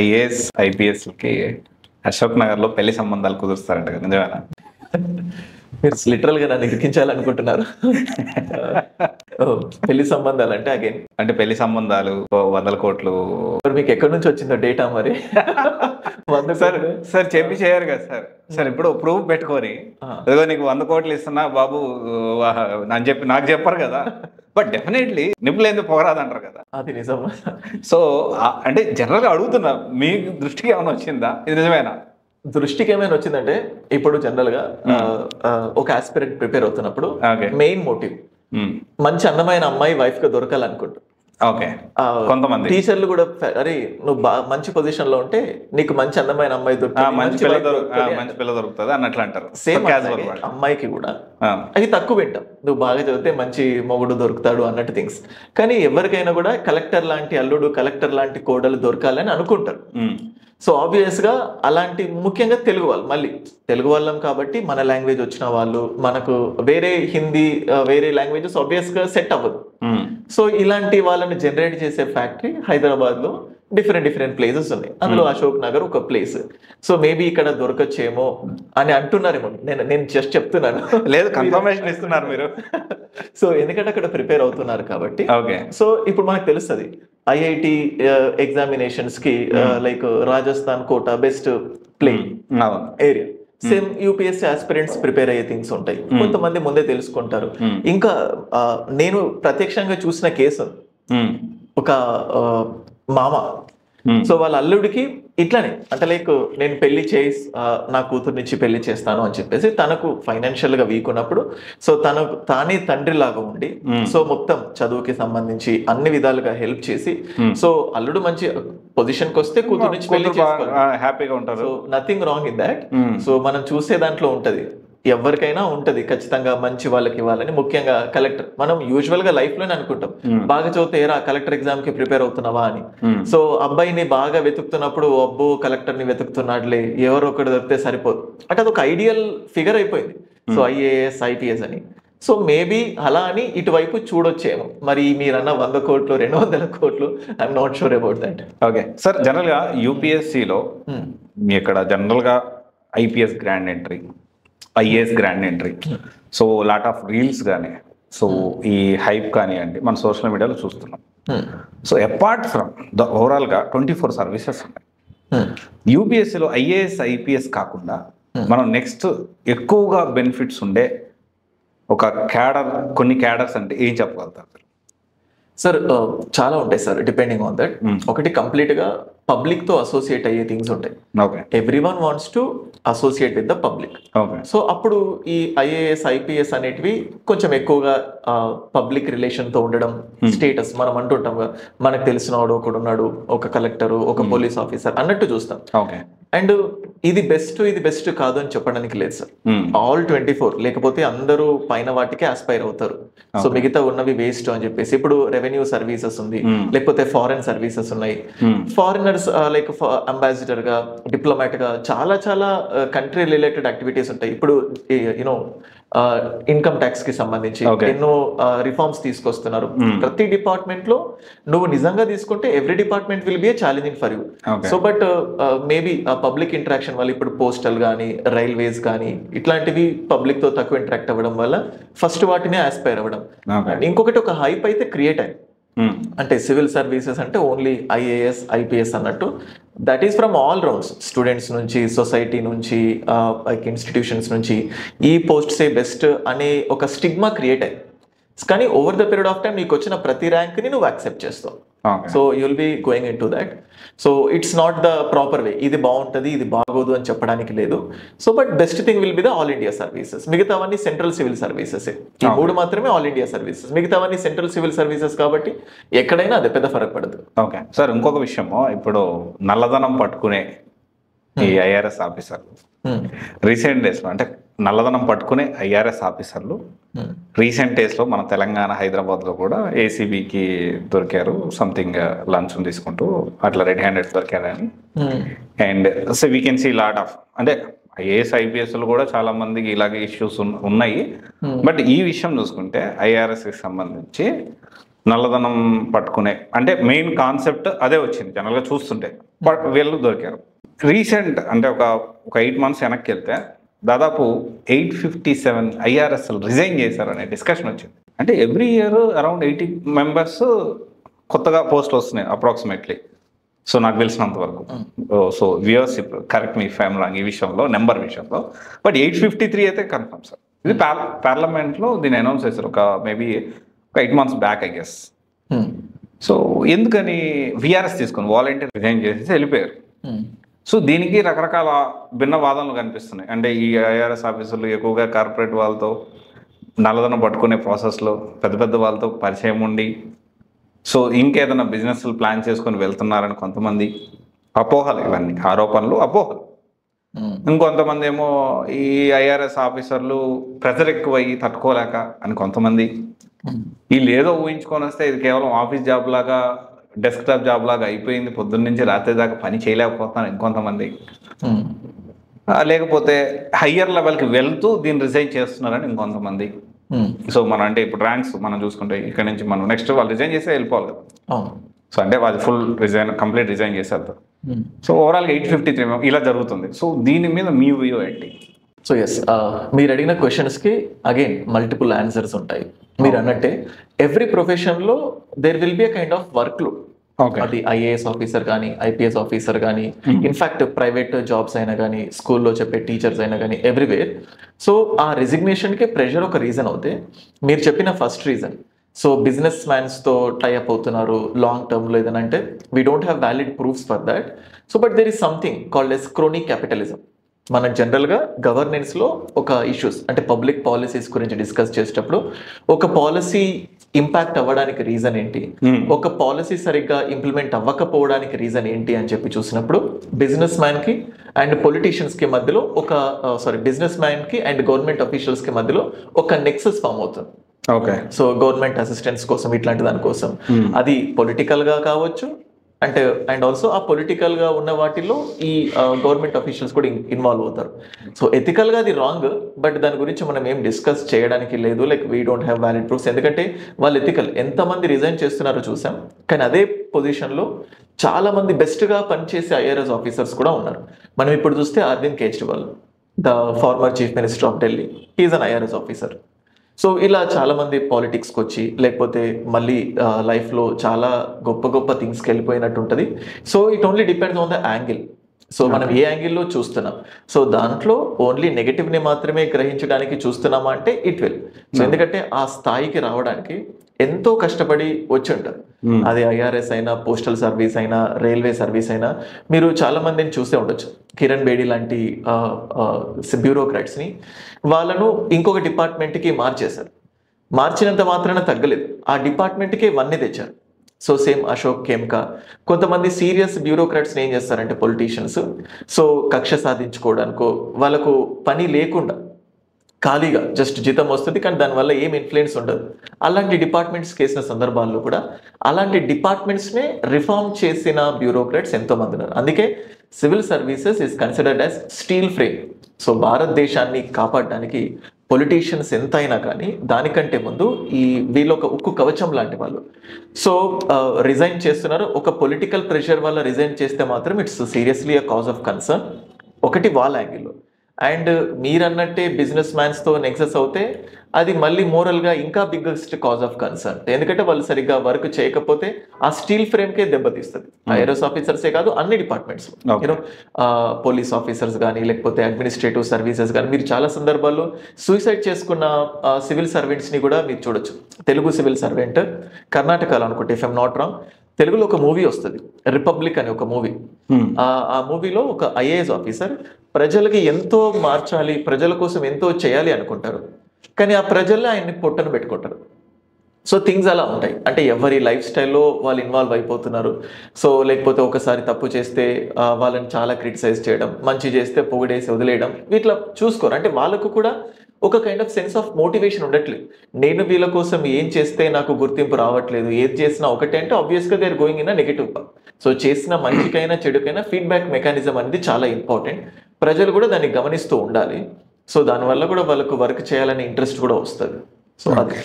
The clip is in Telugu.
ఐఏఎస్ ఐపీఎస్కి అశోక్ నగర్లో పెళ్లి సంబంధాలు కుదురుస్తారంట కదా, నిజమేనా? మీరు లిటరల్ గా నన్ను ఇరికించాలనుకుంటున్నారు. పెళ్లి సంబంధాలు అంటే అగైన్ అంటే పెళ్లి సంబంధాలు 100 కోట్లు మీకు ఎక్కడి నుంచి వచ్చిందో డేటా మరి? సార్ చెప్పి చేయరు కదా సార్. సార్ ఇప్పుడు ప్రూఫ్ పెట్టుకొని ఏదో నీకు 100 కోట్లు ఇస్తున్నా బాబు అని చెప్పి నాకు చెప్పరు కదా. బట్ డెఫినెట్లీ నిప్పులు ఎందుకు పొగరాదంటారు కదా. అది నిజం. సో అంటే జనరల్గా అడుగుతున్నా, మీ దృష్టికి ఏమైనా వచ్చిందా? ఇది నిజమేనా? దృష్టికి ఏమైనా వచ్చిందంటే ఇప్పుడు జనరల్ గా ఒక ఆస్పిరెంట్ ప్రిపేర్ అవుతున్నప్పుడు మెయిన్ మోటివ్ మంచి అందమైన అమ్మాయి వైఫ్ గా దొరకాలనుకుంటా. ఓకే, కొంతమంది టీచర్లు కూడా అరే నువ్వు మంచి పొజిషన్ లో ఉంటే నీకు మంచి అందమైన అమ్మాయి దొరుకుతుంది, మంచి పిల్ల దొరుకుతుంది అన్నట్లు అంటారు. సేమ్ అమ్మాయికి కూడా అది తక్కువ వింటాం, నువ్వు బాగా చదివితే మంచి మొగుడు దొరుకుతాడు అన్నట్టు థింగ్స్. కానీ ఎవరికైనా కూడా కలెక్టర్ లాంటి అల్లుడు, కలెక్టర్ లాంటి కోడలు దొరకాలని అనుకుంటారు. సో ఆబ్వియస్ గా అలాంటి ముఖ్యంగా తెలుగు వాళ్ళు, మళ్ళీ తెలుగు వాళ్ళం కాబట్టి మన లాంగ్వేజ్ వచ్చిన వాళ్ళు, మనకు వేరే హిందీ వేరే లాంగ్వేజెస్ ఆబ్వియస్ గా సెట్ అవ్వదు. సో ఇలాంటి వాళ్ళని జనరేట్ చేసే ఫ్యాక్టరీ హైదరాబాద్ లో డిఫరెంట్ ప్లేసెస్ ఉన్నాయి. అందులో అశోక్ నగర్ ఒక ప్లేస్. సో మేబీ ఇక్కడ దొరకచ్చేమో అని అంటున్నారేమో, నేను జస్ట్ చెప్తున్నాను. లేదు, కన్ఫర్మేషన్ ఇస్తున్నారు మీరు. సో ఎందుకంటే అక్కడ ప్రిపేర్ అవుతున్నారు కాబట్టి. ఓకే, సో ఇప్పుడు మనకు తెలుస్తుంది ఐఐటి ఎగ్జామినేషన్స్ కి like Rajasthan Kota best play area. Same UPSC aspirants prepare అయ్యే థింగ్స్ ఉంటాయి, కొంతమంది ముందే తెలుసుకుంటారు. ఇంకా నేను ప్రత్యక్షంగా చూసిన కేసు, ఒక మామ సో వాళ్ళ అల్లుడికి ఇట్లానే అంటే లైక్ నేను పెళ్లి చేసి నా కూతురునిచ్చి పెళ్లి చేస్తాను అని చెప్పేసి తనకు ఫైనాన్షియల్ గా వీక్ ఉన్నప్పుడు సో తానే తండ్రి లాగా ఉండి సో మొత్తం చదువుకి సంబంధించి అన్ని విధాలుగా హెల్ప్ చేసి సో అల్లుడు మంచి పొజిషన్ కి వస్తే కూతురునిచ్చి పెళ్లి చేసుకోవాలి, హ్యాపీగా ఉంటారు. So nothing wrong in that. So మనం చూసే దాంట్లో ఉంటది, ఎవరికైనా ఉంటది ఖచ్చితంగా మంచి వాళ్ళకి ఇవ్వాలని. ముఖ్యంగా కలెక్టర్, మనం యూజువల్ గా లైఫ్ లోనే అనుకుంటాం బాగా చదివితే ఏరా కలెక్టర్ ఎగ్జామ్ కి ప్రిపేర్ అవుతున్నావా అని. సో అబ్బాయిని బాగా వెతుకుతున్నప్పుడు అబ్బో కలెక్టర్ ని వెతుకుతున్నాడులే, ఎవరు ఒకటి దొరికితే సరిపోదు అంటే అదొక ఐడియల్ ఫిగర్ అయిపోయింది. సో ఐఏఎస్ ఐపీఎస్ అని. సో మేబీ అలా అని ఇటువైపు చూడొచ్చేమో. మరి మీరన్న 100 కోట్లు 200 కోట్లు I'm not sure about that. Okay sir, general గా యూపీఎస్సీలో మీ ఇక్కడ జనరల్ గా IPS grand entry, IAS grand entry, so lot of reels కానీ సో ఈ హైప్ కానివ్వండి మన సోషల్ మీడియాలో చూస్తున్నాం. సో అపార్ట్ ఫ్రమ్ ద ఓవరాల్గా 24 సర్వీసెస్ ఉన్నాయి. యూపీఎస్సీలో ఐఏఎస్ ఐపీఎస్ కాకుండా మనం నెక్స్ట్ ఎక్కువగా బెనిఫిట్స్ ఉండే ఒక క్యాడర్, కొన్ని క్యాడర్స్ అంటే ఏం చెప్పగలుగుతారు సార్? చాలా ఉంటాయి సార్, డిపెండింగ్ ఆన్ దట్. ఒకటి కంప్లీట్ గా పబ్లిక్ తో అసోసియేట్ అయ్యే థింగ్స్ ఉంటాయి. Everyone wants to associate with the public. So అప్పుడు ఈ ఐఏఎస్ ఐపీఎస్ అనేటివి కొంచెం ఎక్కువగా పబ్లిక్ రిలేషన్ తో ఉండడం, స్టేటస్ మనం అంటుంటాం మనకు తెలిసిన వాడు ఒకడు ఉన్నాడు, ఒక కలెక్టర్, ఒక పోలీస్ ఆఫీసర్ అన్నట్టు చూస్తాం. అండ్ ఇది బెస్ట్ కాదు అని చెప్పడానికి లేదు సార్. ఆల్ 24 లేకపోతే అందరూ పైన వాటికి ఆస్పైర్ అవుతారు. సో మిగతా ఉన్నవి వేస్ట్ అని చెప్పేసి ఇప్పుడు రెవెన్యూ సర్వీసెస్ ఉంది, లేకపోతే ఫారెన్ సర్వీసెస్ ఉన్నాయి. ఫారినర్స్ లైక్ అంబాసిడర్ గా, డిప్లొమాట్ గా చాలా కంట్రీ రిలేటెడ్ యాక్టివిటీస్ ఉంటాయి. ఇప్పుడు యూనో ఇన్కమ్ ట్యాక్స్ కి సంబంధించి ఎన్నో రిఫార్మ్స్ తీసుకొస్తున్నారు. ప్రతి డిపార్ట్మెంట్ లో నువ్వు నిజంగా తీసుకుంటే every department will be A challenging for you. So but maybe public interaction వల్ల ఇప్పుడు పోస్టల్ కానీ రైల్వేస్ కానీ ఇట్లాంటివి పబ్లిక్ తో తక్కువ ఇంటరాక్ట్ అవ్వడం వల్ల ఫస్ట్ వాటినే ఆస్పైర్ అవ్వడం. ఇంకొకటి ఒక హైప్ అయితే క్రియేట్ అయింది, అంటే సివిల్ సర్వీసెస్ అంటే ఓన్లీ ఐఏఎస్ ఐపీఎస్ అన్నట్టు. That is from all rounds, students నుంచి, సొసైటీ నుంచి, లైక్ ఇన్స్టిట్యూషన్స్ నుంచి ఈ పోస్ట్సే బెస్ట్ అనే ఒక స్టిగ్మా క్రియేట్ అయింది. కానీ over the period of time నీకు వచ్చిన ప్రతి ర్యాంక్ ని నువ్వు యాక్సెప్ట్ చేస్తావు. So you'll be going in to that. So it's not the proper way, ఇది బాగుంటుంది ఇది బాగోదు అని చెప్పడానికి లేదు. So but best thing will be the all India services. మిగతావన్నీ సెంట్రల్ సివిల్ సర్వీసెస్, ఈ 3 మాత్రమే ఆల్ ఇండియా సర్వీసెస్, మిగతావన్నీ సెంట్రల్ సివిల్ సర్వీసెస్ కాబట్టి ఎక్కడైనా అదే పెద్ద ఫరక్ పడదు. ఓకే సార్, ఇంకొక విషయము, ఇప్పుడు నల్లధనం పట్టుకునే ఈ ఐఆర్ఎస్ ఆఫీసర్లు రీసెంట్ డేస్ లో, అంటే నల్లధనం పట్టుకునే ఐఆర్ఎస్ ఆఫీసర్లు రీసెంట్ డేస్ లో మన తెలంగాణ హైదరాబాద్ లో కూడా ఏసీబీకి దొరికారు. సంథింగ్ లంచ్ తీసుకుంటూ అట్లా రెడ్ హ్యాండెడ్ దొరికారని. And so we can see lot of, అంటే ఐఏఎస్ ఐపీఎస్లు కూడా చాలా మందికి ఇలాగే ఇష్యూస్ ఉన్నాయి. బట్ ఈ విషయం చూసుకుంటే ఐఆర్ఎస్ కి సంబంధించి నల్లధనం పట్టుకునే అంటే మెయిన్ కాన్సెప్ట్ అదే వచ్చింది జనరల్గా చూస్తుంటే. బట్ వీళ్ళు దొరికారు. రీసెంట్ అంటే ఒక 8 months వెనక్కి వెళ్తే దాదాపు 857 IRSలు రిజైన్ చేశారనే డిస్కషన్ వచ్చింది. అంటే ఎవ్రీ ఇయర్ అరౌండ్ 80 members కొత్తగా పోస్టులు వస్తున్నాయి అప్రాక్సిమేట్లీ. సో నాకు తెలిసినంత వరకు. సో వ్యూవర్షిప్ కరెక్ట్ మీ ఫ్యామ్ రాంగ్ ఈ విషయంలో నెంబర్ విషయంలో. బట్ 853 అయితే కన్ఫర్మ్ సార్. ఇది పార్లమెంట్లో దీన్ని అనౌన్స్ చేశారు మేబీ ఒక 8 months back I guess. So ఎందుకని VRS తీసుకొని వాలంటీర్ రిజైన్ చేసేసి వెళ్ళిపోయారు. సో దీనికి రకరకాల భిన్న వాదనలు కనిపిస్తున్నాయి. అంటే ఈ IRS ఆఫీసర్లు ఎక్కువగా కార్పొరేట్ వాళ్ళతో నల్లధనం పట్టుకునే ప్రాసెస్లో పెద్ద పెద్ద వాళ్ళతో పరిచయం ఉండి సో ఇంకేదైనా బిజినెస్లు ప్లాన్ చేసుకొని వెళ్తున్నారని కొంతమంది అపోహలు, ఇవన్నీ ఆరోపణలు అపోహలు. ఇంకొంతమంది ఏమో ఈ IRS ఆఫీసర్లు ప్రెజర్ ఎక్కువయ్యి తట్టుకోలేక అని కొంతమంది. వీళ్ళు ఏదో ఊహించుకొని వస్తే ఇది కేవలం ఆఫీస్ జాబ్ లాగా డెస్క్టాప్ జాబ్ లాగా అయిపోయింది, పొద్దున్న నుంచి రాత్రి దాకా పని చేయలేకపోతున్నాను ఇంకొంతమంది. లేకపోతే హయ్యర్ లెవెల్కి వెళ్తూ దీన్ని రిజైన్ చేస్తున్నారని ఇంకొంతమంది. సో మనం అంటే ఇప్పుడు ర్యాంక్స్ మనం చూసుకుంటే ఇక్కడ నుంచి మనం నెక్స్ట్ వాళ్ళు రిజైన్ చేస్తే వెళ్ళిపోవాలి కదా. సో అంటే వాళ్ళు ఫుల్ కంప్లీట్ రిజైన్ చేసి వెళ్తారు. సో ఓవరాల్గా 853 ఇలా జరుగుతుంది. సో దీని మీద మీ వ్యూ ఏంటి? సో ఎస్, మీరు అడిగిన క్వశ్చన్స్కి అగైన్ మల్టిపుల్ ఆన్సర్స్ ఉంటాయి. మీరు అన్నట్టే ఎవ్రీ ప్రొఫెషన్లో there will be a kind of work load. అది IAS ఆఫీసర్ కానీ IPS ఆఫీసర్ కానీ ఇన్ఫాక్ట్ ప్రైవేట్ జాబ్స్ అయినా కానీ స్కూల్లో చెప్పే టీచర్స్ అయినా కానీ ఎవ్రీవేర్. సో ఆ రెసిగ్నేషన్కి ప్రెషర్ ఒక రీజన్ అవుతే మీరు చెప్పిన ఫస్ట్ రీజన్, సో బిజినెస్ మ్యాన్స్తో టైఅప్ అవుతున్నారు లాంగ్ టర్మ్లో ఏదైనా అంటే we don't have valid proofs for that. So but there is something called as crony capitalism. మనం జనరల్గా గవర్నెన్స్లో ఒక ఇష్యూస్ అంటే పబ్లిక్ పాలసీస్ గురించి డిస్కస్ చేసేటప్పుడు ఒక పాలసీ ఇంపాక్ట్ అవ్వడానికి రీజన్ ఏంటి, ఒక పాలసీ సరిగ్గా ఇంప్లిమెంట్ అవ్వకపోవడానికి రీజన్ ఏంటి అని చెప్పి చూసినప్పుడు బిజినెస్ మ్యాన్కి అండ్ పొలిటీషియన్స్కి మధ్యలో బిజినెస్ మ్యాన్కి అండ్ గవర్నమెంట్ అఫీషియల్స్కి మధ్యలో ఒక నెక్సస్ ఫామ్ అవుతుంది. ఓకే. సో గవర్నమెంట్ అసిస్టెన్స్ కోసం ఇట్లాంటి దానికోసం అది పొలిటికల్గా కావచ్చు అంటే అండ్ ఆల్సో ఆ పొలిటికల్గా ఉన్న వాటిల్లో ఈ గవర్నమెంట్ అఫీషియల్స్ కూడా ఇన్వాల్వ్ అవుతారు. సో ఎథికల్గా అది రాంగ్, బట్ దాని గురించి మనం ఏం డిస్కస్ చేయడానికి లేదు. Like we don't have valid proofs. ఎందుకంటే వాళ్ళు ఎథికల్ ఎంతమంది రిజైన్ చేస్తున్నారో చూసాం. కానీ అదే పొజిషన్లో చాలా మంది బెస్ట్గా పనిచేసే IRS ఆఫీసర్స్ కూడా ఉన్నారు. మనం ఇప్పుడు చూస్తే Arvind Kejriwal, the former chief minister of Delhi, he's an IRS officer. So ఇలా చాలామంది పాలిటిక్స్కి వచ్చి లేకపోతే మళ్ళీ లైఫ్లో చాలా గొప్ప గొప్ప థింగ్స్కి వెళ్ళిపోయినట్టు ఉంటుంది. So it only depends on the angle. So మనం ఏ యాంగిల్లో చూస్తున్నాం. సో దాంట్లో ఓన్లీ నెగటివ్ని మాత్రమే గ్రహించడానికి చూస్తున్నామా అంటే ఇట్ విల్. సో ఎందుకంటే ఆ స్థాయికి రావడానికి ఎంతో కష్టపడి వచ్చి ఉంటారు. అది IRS అయినా, పోస్టల్ సర్వీస్ అయినా, రైల్వే సర్వీస్ అయినా. మీరు చాలా మందిని చూసే ఉండొచ్చు. కిరణ్ బేడి లాంటి బ్యూరోక్రాట్స్ని వాళ్ళను ఇంకొక డిపార్ట్మెంట్కి మార్చేశారు. మార్చినంత మాత్రాన తగ్గలేదు, ఆ డిపార్ట్మెంట్కే వన్నీ తెచ్చారు. So same Ashok Khemka. కొంతమంది సీరియస్ బ్యూరోక్రాట్స్ని ఏం చేస్తారంటే పొలిటీషియన్స్, సో కక్ష సాధించుకోవడానికో వాళ్ళకు పని లేకుండా ఖాళీగా జస్ట్ జీతం వస్తుంది కానీ దానివల్ల ఏం ఇన్ఫ్లుయెన్స్ ఉండదు. అలాంటి డిపార్ట్మెంట్స్ చేసిన సందర్భాల్లో కూడా అలాంటి డిపార్ట్మెంట్స్నే రిఫార్మ్ చేసిన బ్యూరోక్రాట్స్ ఎంతోమంది ఉన్నారు. అందుకే civil services is considered as steel frame. So భారతదేశాన్ని కాపాడడానికి పొలిటీషియన్స్ ఎంత అయినా కానీ దానికంటే ముందు వీళ్ళు ఒక ఉక్కు కవచం లాంటి వాళ్ళు. సో రిజైన్ చేస్తున్నారు. ఒక పొలిటికల్ ప్రెషర్ వల్ల రిజైన్ చేస్తే మాత్రం it's seriously a cause of concern. ఒకటి వాళ్ళ యాంగిల్లో. అండ్ మీరన్నట్టే బిజినెస్ మ్యాన్స్తో నెక్సెస్ అవుతే అది మళ్ళీ మోరల్గా ఇంకా బిగ్గెస్ట్ కాజ్ ఆఫ్ కన్సర్న్. ఎందుకంటే వాళ్ళు సరిగ్గా వర్క్ చేయకపోతే ఆ స్టీల్ ఫ్రేమ్కే దెబ్బతీస్తుంది. IRS ఆఫీసర్సే కాదు, అన్ని డిపార్ట్మెంట్స్, యూనో పోలీస్ ఆఫీసర్స్ కానీ లేకపోతే అడ్మినిస్ట్రేటివ్ సర్వీసెస్ కానీ. మీరు చాలా సందర్భాల్లో సూసైడ్ చేసుకున్న సివిల్ సర్వెంట్స్ని కూడా మీరు చూడొచ్చు. తెలుగు సివిల్ సర్వెంట్ కర్ణాటకలో అనుకుంటే ఇఫ్ ఐమ్ నాట్ రాంగ్, తెలుగులో ఒక మూవీ వస్తుంది రిపబ్లిక్ అనే ఒక మూవీ. ఆ మూవీలో ఒక IAS ఆఫీసర్ ప్రజలకి ఎంతో మార్చాలి, ప్రజల కోసం ఎంతో చేయాలి అనుకుంటారు, కానీ ఆ ప్రజల్లో ఆయన్ని పొట్టను పెట్టుకుంటారు. సో థింగ్స్ అలా ఉంటాయి. అంటే ఎవరి లైఫ్ స్టైల్లో వాళ్ళు ఇన్వాల్వ్ అయిపోతున్నారు. సో లేకపోతే ఒకసారి తప్పు చేస్తే వాళ్ళని చాలా క్రిటిసైజ్ చేయడం, మంచి చేస్తే పొగిడేసి వదిలేయడం, వీటిలో చూసుకోరు. అంటే వాళ్ళకు కూడా ఒక kind of sense of motivation ఉండట్లేదు. నేను వీళ్ళ కోసం ఏం చేస్తే నాకు గుర్తింపు రావట్లేదు, ఏది చేసినా ఒకటే అంటే ఆబ్వియస్గా they are going in a negative path. So చేసిన మంచికైనా చెడుకైనా ఫీడ్బ్యాక్ మెకానిజం అనేది చాలా ఇంపార్టెంట్. ప్రజలు కూడా దాన్ని గమనిస్తూ ఉండాలి. సో దానివల్ల కూడా వాళ్ళకు వర్క్ చేయాలనే ఇంట్రెస్ట్ కూడా వస్తుంది. సో అది